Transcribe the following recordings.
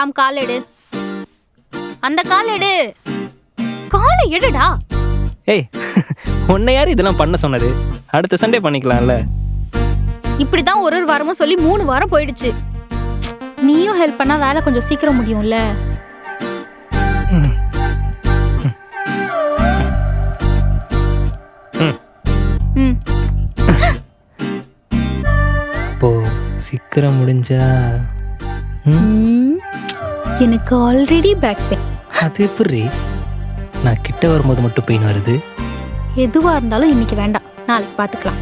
ராம் கால் எடு. அந்த கால் எடு. காலை எடுடா. ஏய் உன்னை யார் இதெல்லாம் பண்ண சொன்னது? அடுத்த சண்டே பண்ணிக்கலாம்ல. இப்படிதான் ஒரு வாரமும் சொல்லி 3 வாரம் போயிடுச்சு. நீயும் ஹெல்ப் பண்ணா வேலை கொஞ்சம் சீக்கிரம் முடியும்ல. அப்போ சீக்கிரம் முடிஞ்சா எனக்கு ஆல்ரெடி பேக் பெயின். அது எப்படி? நான் கிட்ட வரும்போது மட்டும் பெயின் வருது. எதுவா இருந்தாலும் இன்னைக்கு வேண்டாம், நாளைக்கு பாத்துக்கலாம்.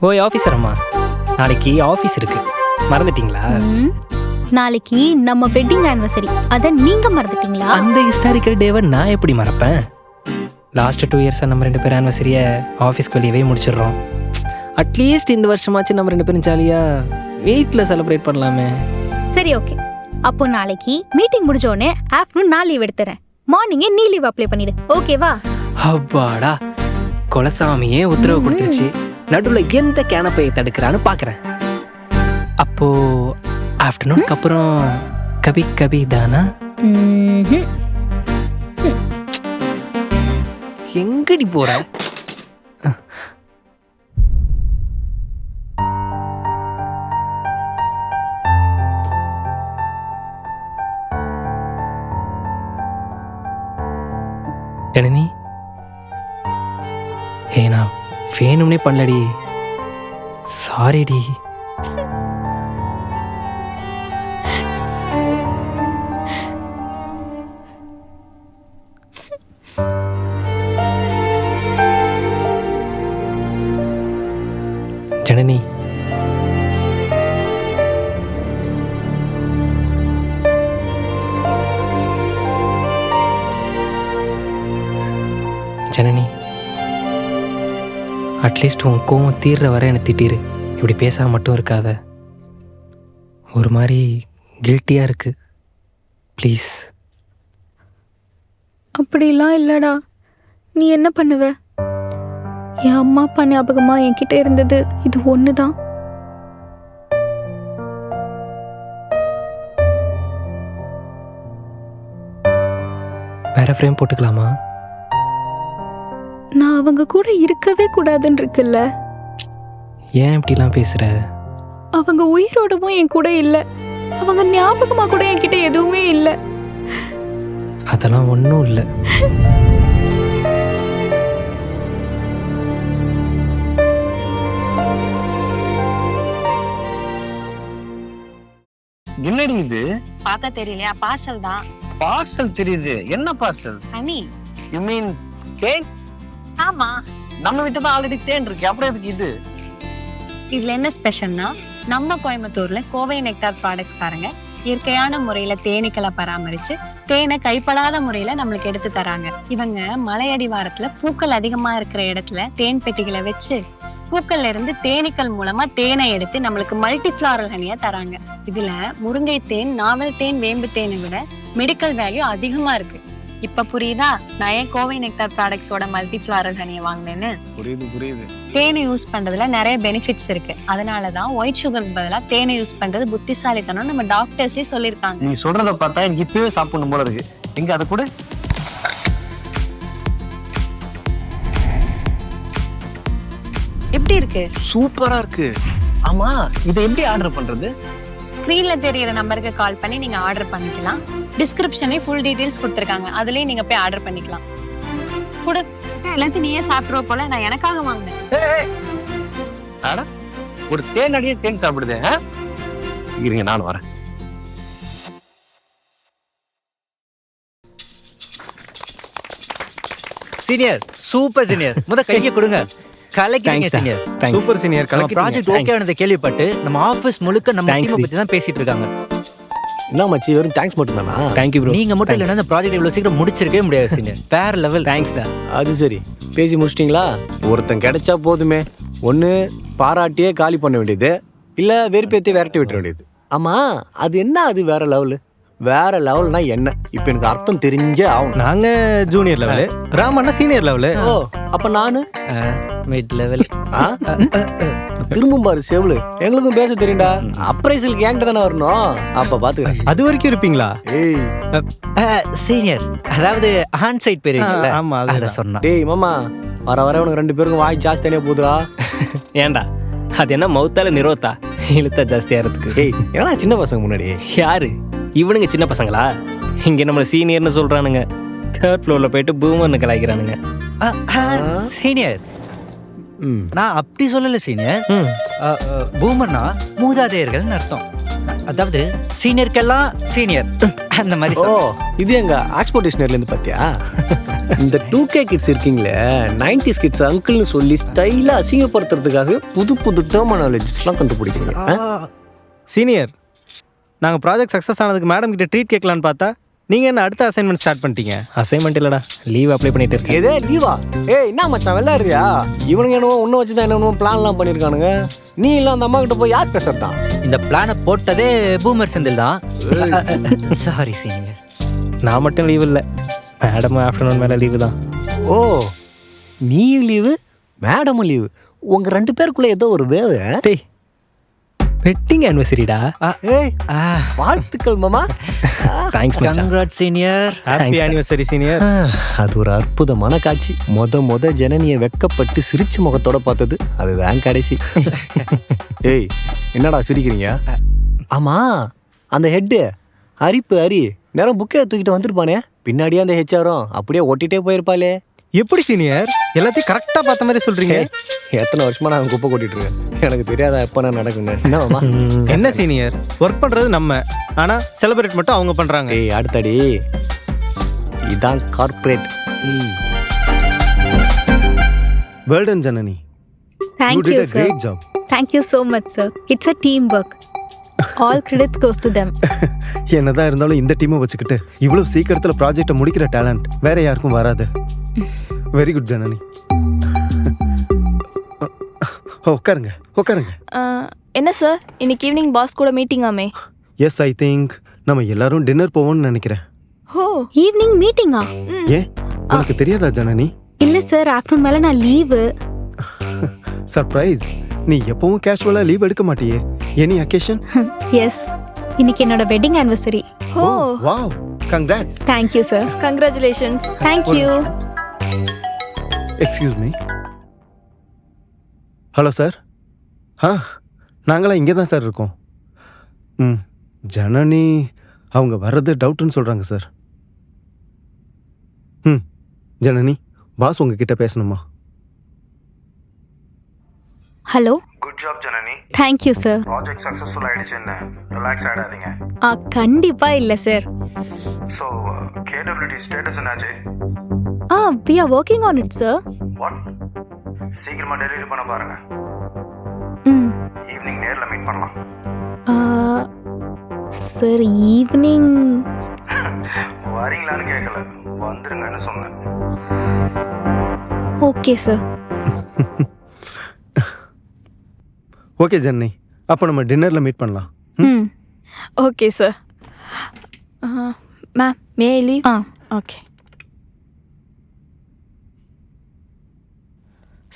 ஓய் ஆஃபீஸர் அம்மா, நாளைக்கு ஆஃபீஸ் இருக்கு, மறந்துட்டீங்களா? நாளைக்கு நம்ம வெட்டிங் ஆனிவர்சரி, அதை நீங்க மறந்துட்டீங்களா? அந்த ஹிஸ்டாரிக்கல் டேவை நான் எப்படி மறப்பேன்? லாஸ்ட் 2 இயர்ஸாக நம்ம 2 பேரும் ஆனிவர்சரியை ஆஃபீஸ்க்கு வெளியவே முடிச்சிடுறோம். அட்லீஸ்ட் இந்த வருஷமாச்சு நம்ம 2 பேரும் ஜாலியாக வீட்டில் செலிப்ரேட் பண்ணலாமே. சரி ஓகே, அப்போ நாளைக்கு மீட்டிங் முடிஞ்ச உடனே ஆஃப்டர்நூன் நான் லீவ் எடுத்துறேன். மார்னிங்கே நீ லீவ் அப்ளை பண்ணிடு, ஓகேவா? அப்பாடா, குலசாமியே உத்தரவு கொடுத்துருச்சு. நடுவில் எந்த கேனப்பையை தடுக்கிறான்னு பார்க்குறேன். அப்போ ஆஃப்டர்நூனுக்கு அப்புறம் கபி கபி தானா? எங்கடி போற? ஜனனி, நான் வேணும்னே பண்ணலடி, சாரிடி. ஜனனி, ஜனனி, அட்லீஸ்ட் உன் கோவம் தீர்ற வரை என்னை திட்டிரு. இப்படி பேசாம மட்டும் இருக்காத. ஒரு மாதிரி கில்ட்டியாக இருக்கு, ப்ளீஸ். அப்படிலாம் இல்லடா. நீ என்ன பண்ணுவ? என் அம்மா அப்பா ஞாபகமா என்கிட்ட இருந்தது இது ஒண்ணுதான். வேற ஃப்ரேம் போட்டுக்கலாமா? நான் அவங்க கூட இருக்கவே கூடாதுன்னு இருக்குல்ல. ஏன் இப்படிலாம் பேசுற? அவங்க உயிரோடவும் என் கூட இல்ல, அவங்க ஞாபகமா கூட என்கிட்ட எதுவுமே இல்ல. அதெல்லாம் ஒன்றும் இல்லை. என்னடி இது? பார்த்தா தெரியலையா? பார்சல் தான். பார்சல் தெரியுது. என்ன பார்சல்? ஹனி. யூ மீன் தேன்? ஆமா, நம்ம வீட்டு தான் ஆல்ரெடி தேன் இருக்கு, அப்புறம் எதுக்கு இது? இதுல என்ன ஸ்பெஷல்னா, நம்ம கோயம்புத்தூர்ல கோவை நெக்டார் ப்ராடக்ட்ஸ் பாருங்க, இயற்கையான முறையில தேனீக்களை பராமரிச்சு தேனை கைப்படாத முறையில நம்மளுக்கு எடுத்து தராங்க. இவங்க மலையடிவாரத்துல பூக்கள் அதிகமா இருக்கிற இடத்துல தேன் பெட்டிகளை வச்சு பூக்கள்ல இருந்து தேனீக்கள் மூலமா தேனை எடுத்து நம்மளுக்கு மல்டி ஃபிளாரல் ஹனியா தராங்க. இதுல முருங்கை தேன், நாவல் தேன், வேம்பு தேனை விட மெடிக்கல் வேல்யூ அதிகமா இருக்கு. இப்ப புரியுதா நான் ஏன் கோவை நெக்டார் ப்ராடக்ட்ஸோட மல்டி ஃபிளாரல் ஹனியை வாங்கினேன்னு? புரியுது. தேனை யூஸ் பண்றதுல நிறைய பெனிஃபிட்ஸ் இருக்கு. அதனாலதான் ஒயிட் சுகர் பதிலா தேனை யூஸ் பண்றது புத்திசாலித்தனம் நம்ம டாக்டர்ஸே சொல்லிருக்காங்க. நீ சொல்றத பார்த்தா எனக்கு இப்பவே சாப்பிடணும் போல இருக்கு. எங்க அதை கூட? எப்படி இருக்கு? சூப்பரா இருக்கு. ஆமா, இதை எப்படி ஆர்டர் பண்றது? ஸ்கிரீன்ல தெரியற நம்பருக்கு கால் பண்ணி நீங்க ஆர்டர் பண்ணிக்கலாம். டிஸ்கிரிப்ஷன்ல ஃபுல் டீடைல்ஸ் கொடுத்திருக்காங்க, அதுலயே நீங்க போய் ஆர்டர் பண்ணிக்கலாம். கூட எல்லாத்தையும் நீயே சாப்பிடுற போல, நான் எனக்காக வாங்கினேன். ஒரு தேன் அடியே தேன் சாப்பிடுது. இருங்க, நானும் வரேன். Senior, super senior. கையை கொடுங்க. கலக்கிட்டீங்க senior. Super senior. Project okay ஆனதை கேள்விப்பட்டு நம்ம ஆபீஸ் முழுக்க நம்ம டீமை பத்தி தான் பேசிட்டு இருக்காங்க. என்ன மச்சி, வெறும் தேங்க்ஸ் மட்டும் தானா? Thank you bro. நீங்க மட்டும் இல்லைன்னா இந்த ப்ராஜெக்ட் இவ்வளவு சீக்கிரம் முடிச்சிருக்கவே முடியாது சீனியர். வேற லெவல். தேங்க்ஸ் டா. அது சரி, பேசி முடிச்சிட்டிங்களா? ஒருத்தன் கிடைச்சா போதுமே. ஒன்று பாராட்டியே காலி பண்ண வேண்டியது, இல்லை வெறுப்பேற்றி விரட்டி விட்டுற வேண்டியது. ஆமாம், அது என்ன அது வேற லெவலு? வேற லெவல்னா என்ன இப்போ எனக்கு அர்த்தம் தெரிஞ்சே ஆகணும். நாங்க ஜூனியர் லெவலு, ராமண்ணா சீனியர் லெவலு. ஓ அப்ப நானு மிட் லெவல். ஆ? திரும்பும் பாரு செவலு, எங்களுக்கும் பேச தெரியும்டா. அப்ரைசலுக்கு என்கிட்ட தானே வரணும். அப்ப பாத்துக்கிறேன். அது வரைக்கும் இருப்பீங்களா? ஏய் சீனியர், அதாவது ஆன் சைட் பேரு ஆமா, அத அதுதான். சொன்னா. டேய் மாமா, வர வர உனக்கு 2 பேருக்கும் வாய் ஜாஸ்தி தனியா போகுதுடா. ஏன்டா அது என்ன மவுத்தால நிரோத்தா இழுத்தா ஜாஸ்தியா இருக்கு. ஏய் என்னடா சின்ன பசங்க முன்னாடி. யாரு இவனுங்க சின்ன பசங்களா? இங்க நம்மள சீனியர்னு சொல்றானுங்க, 3rd ஃப்ளோர்ல போயிட்டு பூமர்னு கலாய்க்கிறானுங்க. சீனியர், ம். நான் அப்படி சொல்லல சீனியர். ம். பூமர்னா மூதாதையர்கள்னு அர்த்தம். அதாவது சீனியருக்கெல்லாம் சீனியர் அந்த மாதிரி ஓ சொல்றேன். இது எங்க ஆக்ஸ்போர்ட் டிக்ஷனரில இருந்து பாத்தியா? இந்த 2K கிட்ஸ் இருக்கீங்களே, 90s கிட்ஸ் அங்கிள்னு சொல்லி ஸ்டைலா அசிங்கப்படுத்துறதுக்காக புது புது டெர்மினாலஜிஸ்லாம் கண்டுபிடிக்கிறீங்க. சீனியர், நாங்க ப்ராஜெக்ட் சக்ஸஸ் ஆனதுக்கு மேடம் கிட்ட ட்ரீட் கேட்கலான்னு பார்த்தா நீங்க என்ன அடுத்த அசைன்மெண்ட் ஸ்டார்ட் பண்ணிட்டீங்க? அசைன்மெண்ட் இல்லடா, லீவ் அப்ளை பண்ணிட்டு இருக்கேன். எதே லீவா? ஏய் என்ன மச்சான் வெள்ளாடுறியா? இவனுங்க என்னவோ உன்ன வச்சுதான் என்னவோ பிளான்லாம் பண்ணிருக்கானுங்க. நீ இல்ல அந்த அம்மா கிட்ட போய் யார் பேசுறதான்? இந்த பிளானை போட்டதே பூமர் செந்தில் தான். Sorry senior. நான் மட்டும் லீவ் இல்லை, மேடம் ஆஃப்டர்நூன் மேலே லீவு தான். ஓ நீ லீவு, மேடமும் லீவு. உங்க 2 பேருக்குள்ள ஏதோ ஒரு வேவு. டேய், வெட்டிங் ஆனிவர்சரிடா. ஏய் வாழ்த்துக்கள் மாமா. தேங்க்ஸ் மச்சான். Congrats senior. Happy anniversary senior. அது ஒரு அற்புதமான காட்சி. மொத ஜனனியை வெக்கப்பட்டு சிரிச்ச முகத்தோட பார்த்தது அதுதான் கடைசி. ஏய் என்னடா சிரிக்கிறீங்க? ஆமா அந்த ஹெட்டு ஹரி நேரம் புக்கை தூக்கிட்டு வந்திருப்பானே, பின்னாடியே அந்த ஹெச்ஆரும் அப்படியே ஒட்டிட்டே போயிருப்பாளே. எப்படி சீனியர் எல்லாத்தையும் கரெக்டா பார்த்த மாதிரி சொல்றீங்க? எத்தனை வருஷமா நான் குப்பை கொட்டிட்டு இருக்கேன், எனக்கு தெரியாதா எப்ப நான் நடக்குன்னு. என்ன மாமா? என்ன சீனியர், ஒர்க் பண்றது நம்ம, ஆனா செலிப்ரேட் மட்டும் அவங்க பண்றாங்க. ஏய் அடுத்தடி இதான் corporate. Well done Janani. Thank You did you, a sir. great job. Thank you so much, sir. It's a teamwork. All credits goes to them. என்னதான் இருந்தாலும் இந்த டீமை வச்சுக்கிட்டு இவ்வளவு சீக்கிரத்துல ப்ராஜெக்டை முடிக்கிற டேலண்ட் வேற யாருக்கும் வராது. Very good Janani. உட்காருங்க. என்ன சார், இன்னைக்கு ஈவினிங் பாஸ் கூட மீட்டிங்காமே? எஸ், ஐ திங்க் நம்ம எல்லாரும் டின்னர் போவோம்னு நினைக்கிறேன். ஓ, ஈவினிங் மீட்டிங்கா? ஏன் உனக்கு தெரியாதா ஜனனி? இல்ல சார், ஆஃப்டர்நூன் மேல நான் லீவு. சர்ப்ரைஸ், நீ எப்பவும் கேஷுவலா லீவ் எடுக்க மாட்டியே. Any occasion? எஸ், இன்னைக்கு என்னோட wedding anniversary. Oh, wow, congrats. Thank you sir. Congratulations. Thank you. Excuse me. Hello sir. நாங்களாம் இங்கே தான் சார் இருக்கோம். ஜனனி அவங்க வர்றது டவுட்டுன்னு சொல்கிறாங்க சார். ஜனனி, பாஸ் உங்ககிட்ட பேசணுமா? Hello. Good job Janani. Thank you sir. Project successful ஆயிடுச்சுன்னு ரிலாக்ஸ் ஆகிடாதீங்க. கண்டிப்பா இல்ல சார். ஸோ கேடபிலிட்டி ஸ்டேட்டஸ் என்னாச்சு? we are working on it, sir. What? சீக்கிரமா டெலிவரி பண்ண பாருங்க. ஈவினிங் நேர்ல மீட் பண்ணலாம். சார் ஈவினிங் வரீங்களான்னு கேட்கல, வந்துருங்கன்னு சொன்னேன். Okay sir. ஓகே ஜனனி, அப்போ நம்ம டின்னரில் மீட் பண்ணலாம். Okay sir. Ma'am, May I leave? Okay.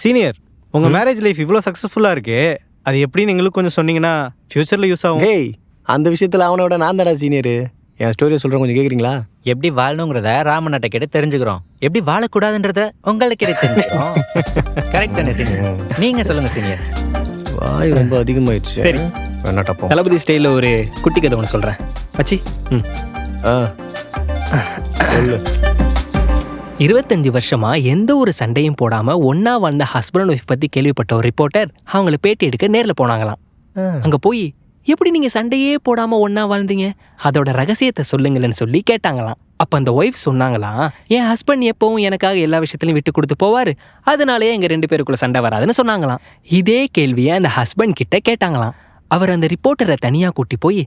Senior, உங்கள் மேரேஜ் லைஃப் இவ்வளோ சக்ஸஸ்ஃபுல்லாக இருக்கு, அது எப்படின்னு எங்களுக்கு கொஞ்சம் சொன்னீங்கன்னா ஃப்யூச்சரில் யூஸ் ஆகும். ஏய் அந்த விஷயத்தில் அவனோட நான் தாடா சீனியரு. என் ஸ்டோரியை சொல்கிறேன், கொஞ்சம் கேட்குறீங்களா? எப்படி வாழணுங்கிறத ராமநாட்டை கேட்டு தெரிஞ்சுக்கிறோம், எப்படி வாழக்கூடாதுன்றத உங்களுக்கு கேட்டு தெரிஞ்சுக்கிறோம். கரெக்ட் தானே சீனியர்? நீங்க சொல்லுங்க சீனியர். வாய் ரொம்ப அதிகமாயிடுச்சு. சரி, வேணாட்டப்போம். தளபதி ஸ்டைலில் ஒரு குட்டி கதை ஒன்று சொல்கிறேன் வச்சி. சொல்லு. 25 வருஷமா எந்த ஒரு சண்டையும் போடாம ஒன்னா வாழ்ந்த ஹஸ்பண்ட் அண்ட் ஒய்ஃப் பத்தி கேள்விப்பட்ட ஒரு ரிப்போர்ட்டர் அவங்கள பேட்டி எடுக்க நேர்ல போனாங்களாம். அங்க போய் எப்படி நீங்க சண்டையே போடாம ஒன்னா வாழ்ந்தீங்க, அதோட ரகசியத்தை சொல்லுங்களேன்னு சொல்லி கேட்டாங்களாம். அப்ப அந்த ஒய்ஃப் சொன்னாங்களாம், என் ஹஸ்பண்ட் எப்பவும் எனக்காக எல்லா விஷயத்திலையும் விட்டு கொடுத்து போவாரு, அதனாலேயே எங்க 2 பேருக்குள்ள சண்டை வராதுன்னு சொன்னாங்களாம். இதே கேள்வியை அந்த ஹஸ்பண்ட் கிட்ட கேட்டாங்களாம். அவர் அந்த ரிப்போர்ட்டரை தனியா கூட்டி போய்,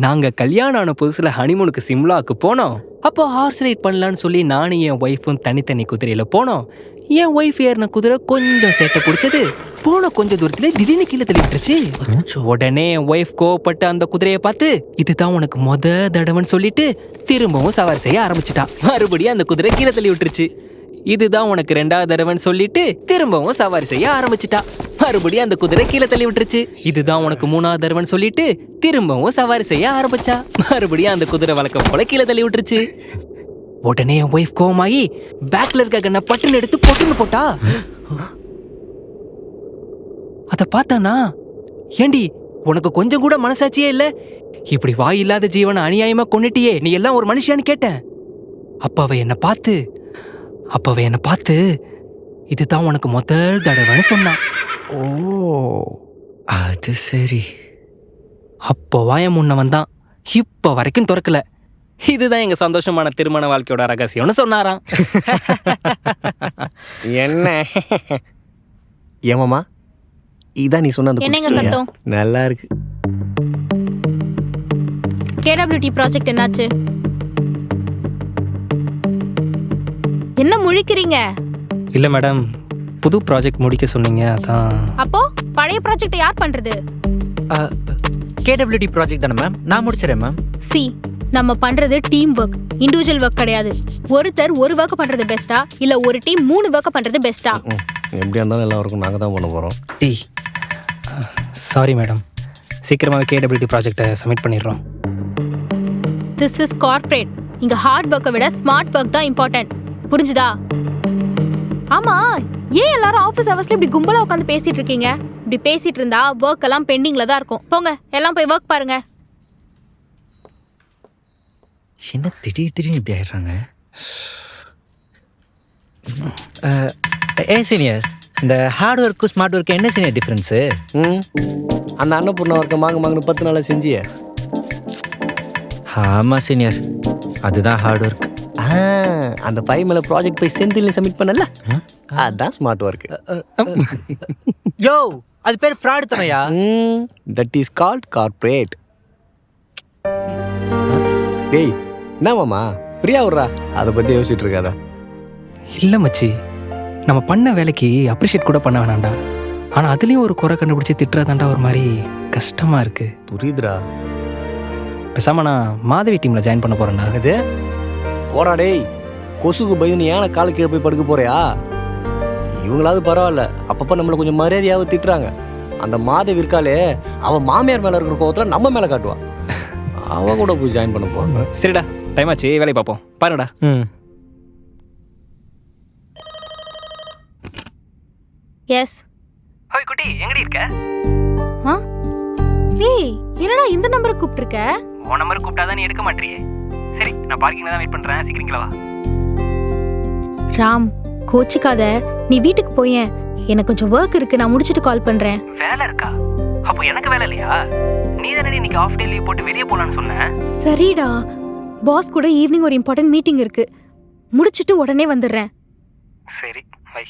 நாங்க கல்யாணம் ஆன புதுசுல ஹனிமூனுக்கு சிம்லாக்கு போனோம், அப்போ ஹார்ஸ் ரைட் பண்ணலான்னு சொல்லி நானும் என் ஒய்ஃபும் தனித்தனி குதிரையில போனோம். என் ஒய்ஃப் ஏறின குதிரை கொஞ்சம் சேட்டை பிடிச்சது, போன கொஞ்ச தூரத்துல திடீர்னு கீழே தள்ளி விட்டுருச்சு. உடனே என் ஒய்ஃப் கோவப்பட்டு அந்த குதிரையை பார்த்து இதுதான் உனக்கு தடவைன்னு சொல்லிட்டு திரும்பவும் சவாரி செய்ய ஆரம்பிச்சிட்டா. மறுபடியும் அந்த குதிரை கீழே தள்ளி விட்டுருச்சு. இதுதான் உனக்கு 2வது தடவைன்னு சொல்லிட்டு திரும்பவும் சவாரி செய்ய ஆரம்பிச்சிட்டா. மறுபடியும் அந்த குதிரை கீழே தள்ளி விட்டுருச்சு. இதுதான் உனக்கு 3வது தடவைன்னு சொல்லிட்டு திரும்பவும் சவாரி செய்ய ஆரம்பிச்சா. மறுபடியும் அந்த குதிரை வழக்கம் போல கீழே தள்ளி விட்டுருச்சு. உடனே என் ஒய்ஃப் கோவமாயி பேக்ல இருக்க கண்ணை பட்டுன்னு எடுத்து பொட்டுன்னு போட்டா. அத பார்த்தானா, ஏண்டி உனக்கு கொஞ்சம் கூட மனசாட்சியே இல்ல? இப்படி வாய் இல்லாத ஜீவனை அநியாயமா கொன்னுட்டியே, நீ எல்லாம் ஒரு மனுஷியான்னு கேட்டேன். அப்ப அவ என்ன பார்த்து இதுதான் உனக்கு முதல் தடவைன்னு சொன்னான். ஓ, அது சரி. அப்போ வாய முன்ன வந்தான், இப்ப வரைக்கும் திறக்கல. இதுதான் எங்க சந்தோஷமான திருமண வாழ்க்கையோட ரகசியம்னு சொன்னாராம். என்ன ஏமாமா, இதான் நீ சொன்ன அந்த என்னங்க குட்டி story-யா? சத்தம்? நல்லா இருக்கு. கேடபிள்யூடி ப்ராஜெக்ட் என்னாச்சு? என்ன முழிக்கிறீங்க? இல்ல மேடம், புது ப்ராஜெக்ட் முடிக்க சொன்னீங்க, அதான். அப்போ பழைய ப்ராஜெக்ட் யார் பண்றது? கேடபிள்யூடி ப்ராஜெக்ட் தானே மேம், நான் முடிச்சிடறேன் மேம். சி, நம்ம பண்றது டீம் ஒர்க், இண்டிவிஜுவல் ஒர்க் கிடையாது. ஒருத்தர் ஒரு ஒர்க் பண்றது பெஸ்டா இல்ல ஒரு டீம் 3 ஒர்க் பண்றது பெஸ்டா? எப்படியா இருந்தாலும் எல்லாருக்கும் நாங்கள் தான் பண்ண போகிறோம். ஏய், சாரி மேடம், சீக்கிரமாவே கேடபிள்யூடி ப்ராஜெக்டை சப்மிட் பண்ணிடுறோம். This is corporate. இங்க ஹார்ட் ஒர்க்கை விட ஸ்மார்ட் ஒர்க் தான் இம்பார்ட்டன்ட். புரிஞ்சுதா? ஆமா, ஏன் எல்லாரும் ஆஃபீஸ் ஹவர்ஸ்ல இப்படி கும்பலா உட்காந்து பேசிட்டு இருக்கீங்க? இப்படி பேசிட்டு இருந்தா ஒர்க் எல்லாம் பெண்டிங்ல தான் இருக்கும். போங்க, எல்லாம் போய் ஒர்க் பாருங்க. என்ன திடீர்னு இப்படி ஆயிடுறாங்க? சீனியர், இந்த ஹார்ட் ஒர்க்கு ஸ்மார்ட் ஒர்க்கு என்ன சீனியர் டிஃப்ரென்ஸு? அந்த அன்னபூர்ணா ஒர்க்கை மாங்கன்னு 10 நாளாக செஞ்சியே. ஆமாம் சீனியர், அதுதான் ஹார்ட் ஒர்க். அந்த பை மேலே ப்ராஜெக்ட் போய் செந்தில் சப்மிட் பண்ணல, அதுதான் ஸ்மார்ட் ஒர்க். யோ, அது பேர் ஃப்ராட் தானையா? That is called corporate. டேய், என்ன மாமா பிரியா விட்றா, அதை பற்றி யோசிச்சுட்டு இருக்காதா? இல்ல மச்சி, நம்ம பண்ண வேலைக்கு அப்ரிஷியேட் கூட பண்ண வேணாம்டா. ஆனா அதுலயும் ஒரு குறை கண்டுபிடிச்சி திட்டுறதாண்டா ஒரு மாதிரி கஷ்டமா இருக்கு. புரியுதுடா. பேசாம நான் மாதவி டீம்ல ஜாயின் பண்ண போறேன்டா. என்னது? போடா டேய், கொசுக்கு பயந்து நீ ஏன காலை கீழே போய் படுக்க போறியா? இவங்களாவது பரவாயில்ல, அப்பப்போ நம்மளை கொஞ்சம் மரியாதையாவது திட்டுறாங்க. அந்த மாதவி இருக்காளே, அவன் மாமியார் மேலே இருக்கிற கோவத்தில் நம்ம மேலே காட்டுவான். அவன் கூட போய் ஜாயின் பண்ண போவாங்க. சரிடா, டைம் ஆச்சு, வேலையை பார்ப்போம். பாருடா. எஸ். ஹாய் குட்டி, எங்கடி இருக்க? ஏய், என்னடா இந்த நம்பரை கூப்பிட்டுருக்க? உன் நம்பர் கூப்பிட்டாதான் நீ எடுக்க மாட்டியே. சரி, நான் பார்க்கிங்ல தான் வெயிட் பண்றேன், சீக்கிரம் வா. ராம், கோச்சிக்காத, நீ வீட்டுக்கு போயேன். எனக்கு கொஞ்சம் ஒர்க் இருக்கு, நான் முடிச்சிட்டு கால் பண்றேன். வேலை இருக்கா? அப்போ எனக்கு வேலை இல்லையா? நீ தானே இன்னைக்கு ஆஃப் டே லீவ் போட்டு வெளியே போலான்னு சொன்னேன். சரிடா, பாஸ் கூட ஈவினிங் ஒரு இம்பார்ட்டன்ட் மீட்டிங் இருக்கு, முடிச்சிட்டு உடனே வந்துடுறேன். சரி, பை.